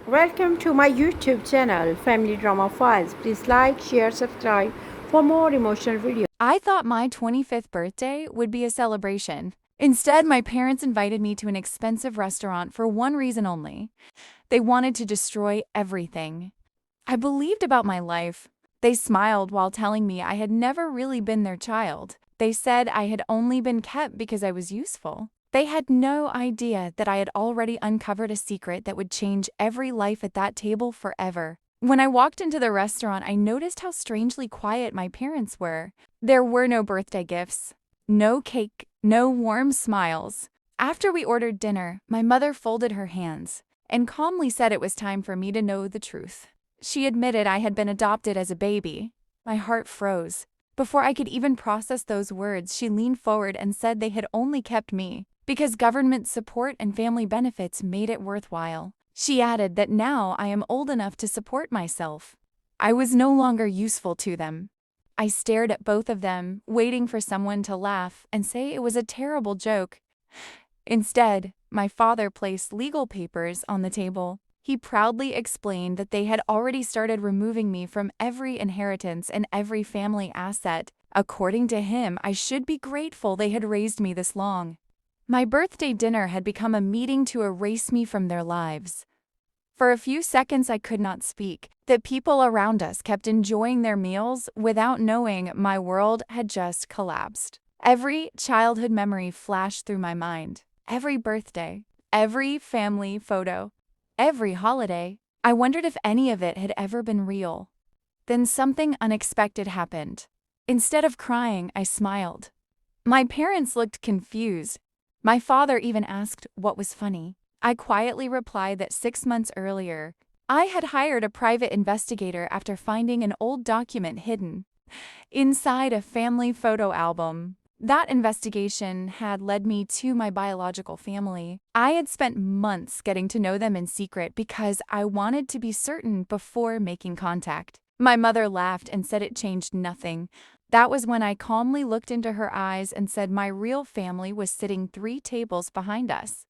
Welcome to my YouTube channel, Family Drama Files. Please like, share, subscribe for more emotional videos. I thought my 25th birthday would be a celebration. Instead, my parents invited me to an expensive restaurant for one reason only. They wanted to destroy everything. I believed about my life. They smiled while telling me I had never really been their child. They said I had only been kept because I was useful. They had no idea that I had already uncovered a secret that would change every life at that table forever. When I walked into the restaurant, I noticed how strangely quiet my parents were. There were no birthday gifts, no cake, no warm smiles. After we ordered dinner, my mother folded her hands and calmly said it was time for me to know the truth. She admitted I had been adopted as a baby. My heart froze. Before I could even process those words, she leaned forward and said they had only kept me because government support and family benefits made it worthwhile. She added that now I am old enough to support myself. I was no longer useful to them. I stared at both of them, waiting for someone to laugh and say it was a terrible joke. Instead, my father placed legal papers on the table. He proudly explained that they had already started removing me from every inheritance and every family asset. According to him, I should be grateful they had raised me this long. My birthday dinner had become a meeting to erase me from their lives. For a few seconds I could not speak. The people around us kept enjoying their meals without knowing my world had just collapsed. Every childhood memory flashed through my mind. Every birthday, every family photo, every holiday. I wondered if any of it had ever been real. Then something unexpected happened. Instead of crying, I smiled. My parents looked confused. My father even asked what was funny. I quietly replied that 6 months earlier, I had hired a private investigator after finding an old document hidden inside a family photo album. That investigation had led me to my biological family. I had spent months getting to know them in secret because I wanted to be certain before making contact. My mother laughed and said it changed nothing. That was when I calmly looked into her eyes and said my real family was sitting 3 tables behind us.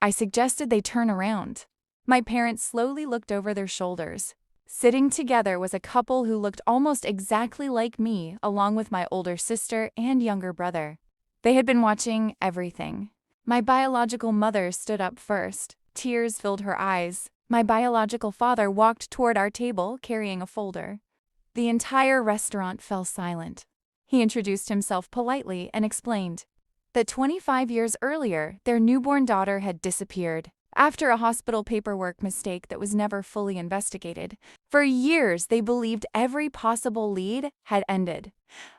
I suggested they turn around. My parents slowly looked over their shoulders. Sitting together was a couple who looked almost exactly like me, along with my older sister and younger brother. They had been watching everything. My biological mother stood up first. Tears filled her eyes. My biological father walked toward our table carrying a folder. The entire restaurant fell silent. He introduced himself politely and explained that 25 years earlier, their newborn daughter had disappeared after a hospital paperwork mistake that was never fully investigated. For years, they believed every possible lead had ended.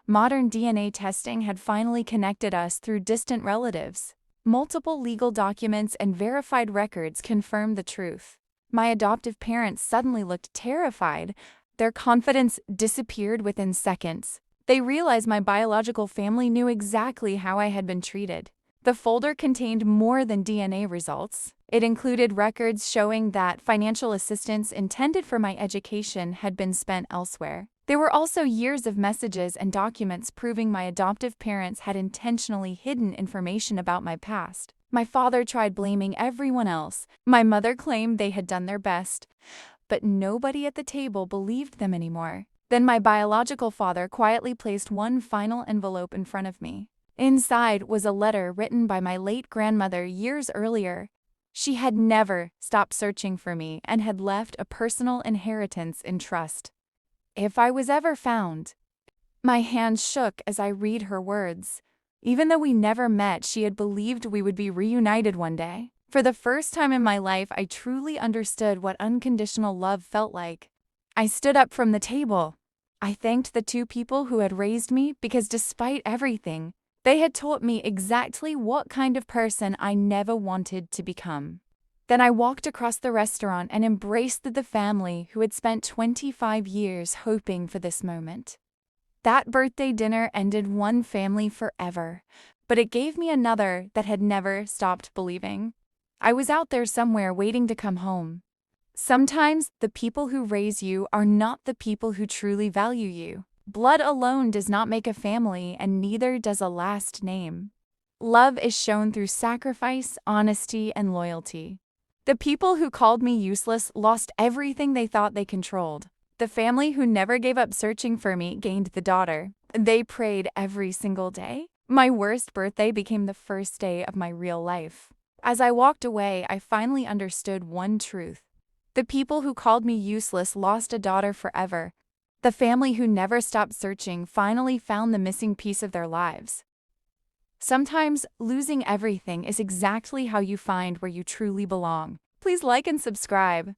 Modern DNA testing had finally connected us through distant relatives. Multiple legal documents and verified records confirmed the truth. My adoptive parents suddenly looked terrified. Their confidence disappeared within seconds. They realized my biological family knew exactly how I had been treated. The folder contained more than DNA results. It included records showing that financial assistance intended for my education had been spent elsewhere. There were also years of messages and documents proving my adoptive parents had intentionally hidden information about my past. My father tried blaming everyone else. My mother claimed they had done their best. But nobody at the table believed them anymore. Then my biological father quietly placed one final envelope in front of me. Inside was a letter written by my late grandmother years earlier. She had never stopped searching for me and had left a personal inheritance in trust. If I was ever found, my hand shook as I read her words. Even though we never met, she had believed we would be reunited one day. For the first time in my life, I truly understood what unconditional love felt like. I stood up from the table. I thanked the 2 people who had raised me because despite everything, they had taught me exactly what kind of person I never wanted to become. Then I walked across the restaurant and embraced the family who had spent 25 years hoping for this moment. That birthday dinner ended one family forever, but it gave me another that had never stopped believing. I was out there somewhere waiting to come home. Sometimes the people who raise you are not the people who truly value you. Blood alone does not make a family, and neither does a last name. Love is shown through sacrifice, honesty, and loyalty. The people who called me useless lost everything they thought they controlled. The family who never gave up searching for me gained the daughter. They prayed every single day. My worst birthday became the first day of my real life. As I walked away, I finally understood one truth. The people who called me useless lost a daughter forever. The family who never stopped searching finally found the missing piece of their lives. Sometimes losing everything is exactly how you find where you truly belong. Please like and subscribe.